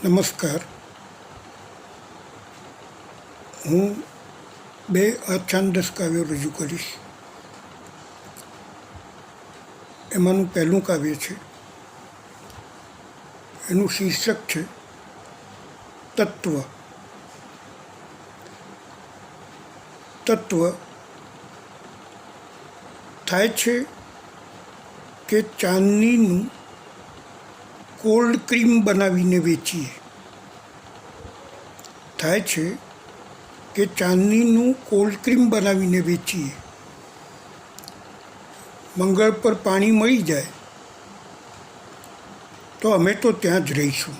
નમસ્કાર. હું બે અછાંદસ કાવ્યો રજૂ કરીશ. એમાંનું પહેલું કાવ્ય છે, એનું શીર્ષક છે તત્વ. તત્વ થાય છે કે ચાંદનીનું કોલ્ડ ક્રીમ બનાવીને વેચીએ. થાય છે કે ચાંદનીનું કોલ્ડ ક્રીમ બનાવીને વેચીએ. મંગળ પર પાણી મળી જાય તો અમે તો ત્યાં જ રહીશું,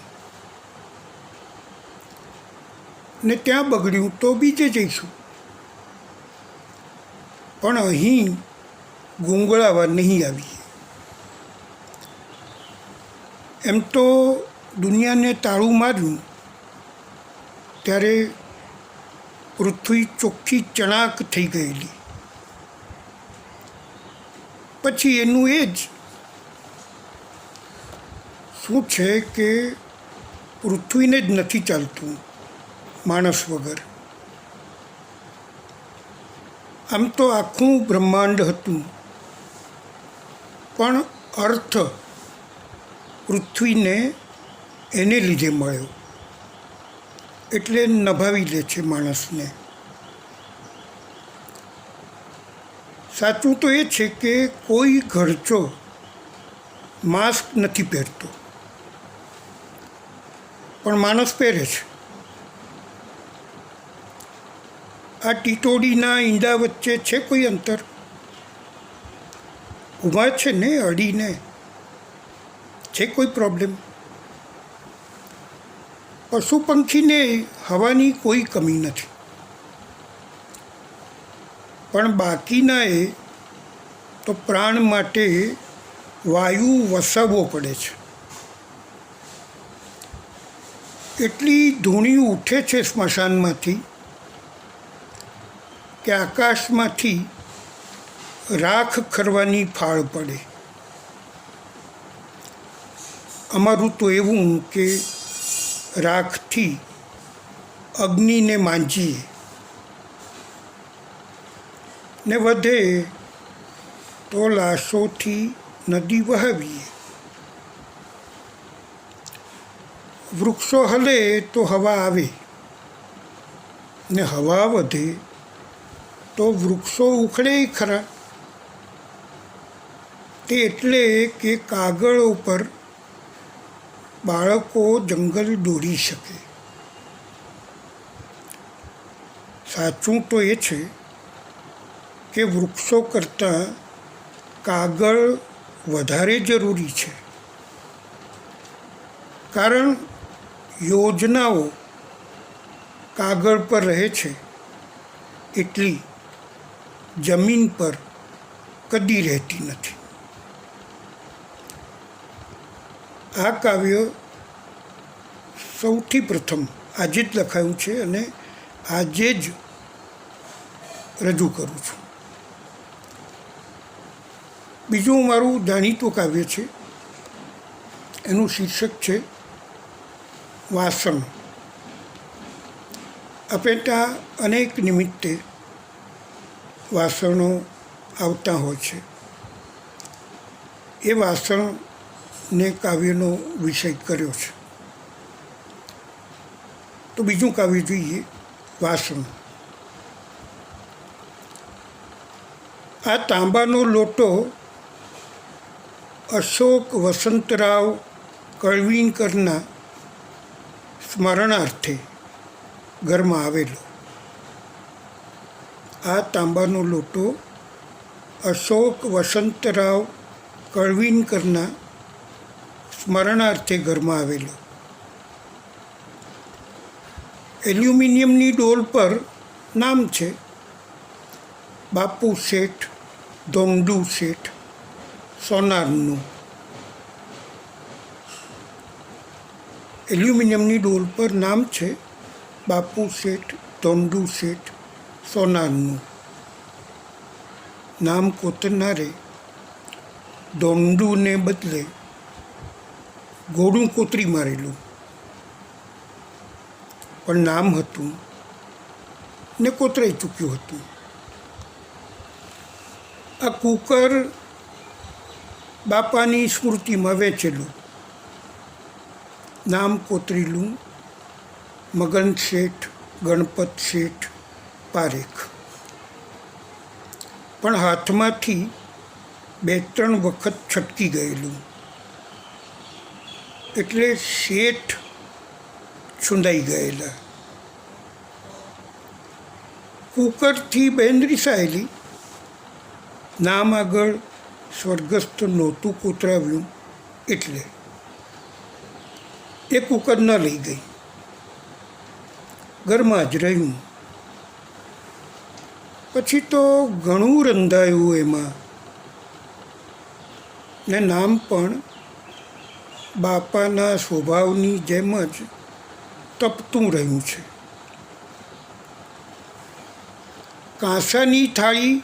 ને ત્યાં બગડ્યું તો બીજે જઈશું, પણ અહીં ગુંગળાવા નહીં આવીએ. એમ તો દુનિયાને તાળું માર્યું ત્યારે પૃથ્વી ચોખ્ખી ચણાક થઈ ગયેલી. પછી એનું એ જ શું છે કે પૃથ્વીને જ નથી ચાલતું માણસ વગર. આમ તો આખું બ્રહ્માંડ હતું, પણ અર્થ પૃથ્વીને એને લીધે મળ્યો, એટલે નભાવી લે છે માણસને. સાચું તો એ છે કે કોઈ ઘરચો માસ્ક નથી પહેરતો, પણ માણસ પહેરે છે. આ ટીટોડીના ઈંડા વચ્ચે છે કોઈ અંતર? ઊભા છે ને અડીને. છે કોઈ પ્રોબ્લેમ? પશુ પંખીને હવાની કોઈ કમી નથી, પણ બાકીનાએ તો પ્રાણ માટે વાયુ વસાવવો પડે છે. એટલી ધૂણી ઉઠે છે સ્મશાનમાંથી કે આકાશમાંથી રાખ ખરવાની ફાળ પડે. અમારું તો એવું કે રાખથી અગ્નિને માંજીએ, ને વધે તો લાશોથી નદી વહાવીએ. વૃક્ષો હલે તો હવા આવે, ને હવા વધે તો વૃક્ષો ઉખડે ખરા. તે એટલે કે કાગળ ઉપર બાળકો જંગલ દોરી શકે. સાચું તો એ છે કે વૃક્ષો કરતાં કાગળ વધારે જરૂરી છે, કારણ યોજનાઓ કાગળ પર રહે છે, એટલી જમીન પર કદી રહેતી નથી. આ કાવ્ય સૌથી પ્રથમ આજે જ લખાયું છે અને આજે જ રજૂ કરું છું. બીજું મારું જાણીતું કાવ્ય છે, એનું શીર્ષક છે વાસણ. આપણે ત્યાં અનેક નિમિત્તે વાસણો આવતા હોય છે. એ વાસણને કાવ્યનો વિષય કર્યો છે. તો બીજું કાવ્ય જોઈએ, વાસણ. આ તાંબાનો લોટો અશોક વસંતરાવ કળવીણકરના સ્મરણાર્થે ઘરમાં આવેલો. આ તાંબાનો લોટો અશોક વસંતરાવ કળવીણકરના સ્મરણાર્થે ઘરમાં આવેલો. એલ્યુમિનિયમની ડોલ પર નામ છે બાપુ શેઠ ધોંડુ શેઠ સોનારનું. એલ્યુમિનિયમની ડોલ પર નામ છે બાપુ શેઠ ધોંડુ શેઠ સોનારનું. નામ કોતરનારે ધોંડુને બદલે ઘોડું કોતરી મારેલું. પણ નામ હતું ને કોતરાઈ ચૂક્યું હતું. આ કુકર બાપાની સ્મૃતિમાં વેચેલું, નામ કોતરેલું મગન શેઠ ગણપત શેઠ પારેખ. પણ હાથમાંથી 2-3 વખત છટકી ગયેલું, એટલે શેઠ છૂંદાઈ ગયેલા. કુકરથી બેન રિસાયેલી, નામ આગળ સ્વર્ગસ્થ નહોતું કોતરાવ્યું એટલે એ કુકર ન લઈ ગઈ, ઘરમાં જ રહ્યું. પછી તો ઘણું રંધાયું એમાં, ને નામ પણ બાપાના સ્વભાવની જેમ જ તપતું રહ્યું છે. કાંસાની થાળી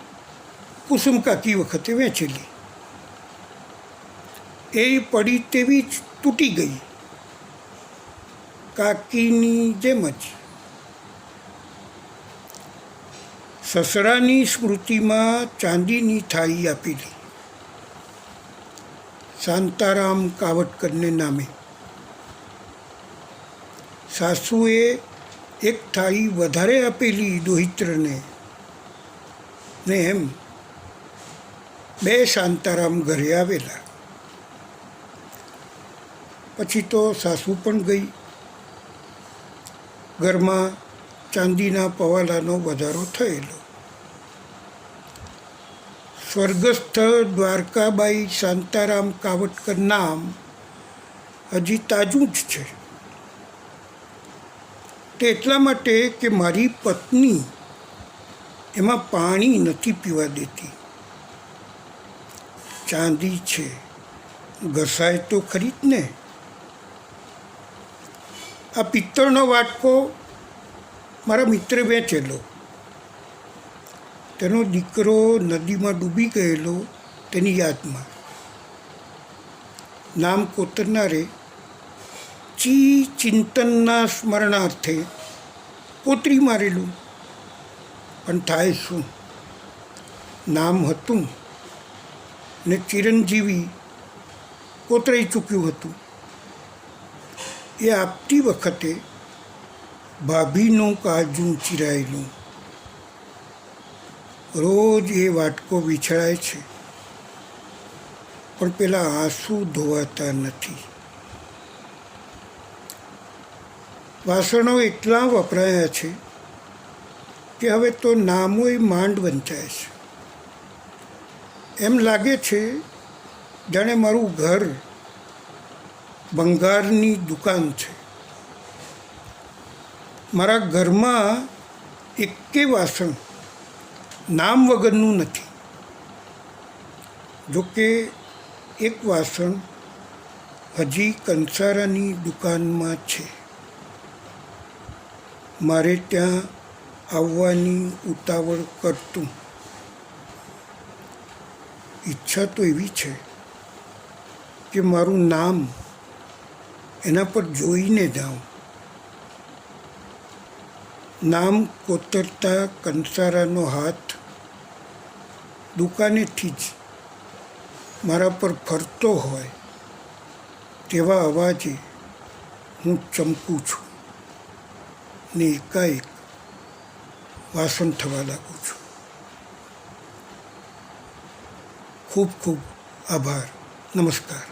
કુસુમ કાકી વખતે વેચેલી, એ પડી તેવી જ તૂટી ગઈ, કાકીની જેમ જ. સસરાની સ્મૃતિમાં ચાંદીની થાળી આપેલી, શાંતારામ કાવટકરને નામે. સાસુએ એક થાળી વધારે આપેલી દોહિત્રને, ને એમ 2 શાંતારામ ઘરે આવેલા. પછી તો સાસુ પણ ગઈ. ઘરમાં ચાંદીના પવાલાનો વધારો થયેલો. સ્વર્ગસ્થ દ્વારકાબાઈ શાંતારામ કાવટકર નામ હજી તાજું જ છે. તે એટલા માટે કે મારી પત્ની એમાં પાણી નથી પીવા દેતી. ચાંદી છે, ઘસાય તો ખરી જ ને. આ પિત્તળનો વાટકો મારા મિત્રે વેચેલો. તેનો દીકરો નદીમાં ડૂબી ગયેલો તેની યાદમાં. નામ કોતરનારે ચિંતનના સ્મરણાર્થે કોતરી મારેલું. પણ થાય શું, નામ હતું ને ચિરંજીવી કોતરાઈ ચૂક્યું હતું. એ આપતી વખતે ભાભીનું કાળજું ચિરાયેલું. રોજ એ વાટકો વિછળાય છે, પણ પેલા આંસુ ધોવાતા નથી. વાસણો એટલા વપરાયા છે કે હવે તો નામોય માંડ વંચાય છે. એમ લાગે છે જાણે મારું ઘર ભંગારની દુકાન છે. મારા ઘરમાં એકે વાસણ નામ વગરનું નથી. જોકે એક વાસણ હજી કંસારાની દુકાનમાં છે. મારે ત્યાં આવવાની ઉતાવળ કરતું. ઈચ્છા તો એવી છે કે મારું નામ એના પર જોઈને જાઉં. નામ કોતરતા કંસારાનો હાથ દુકાનેથી જ મારા પર ફરતો હોય તેવા અવાજે હું ચમકું છું ને એકાએક વાસણ થવા લાગું છું. ખૂબ ખૂબ આભાર. નમસ્કાર.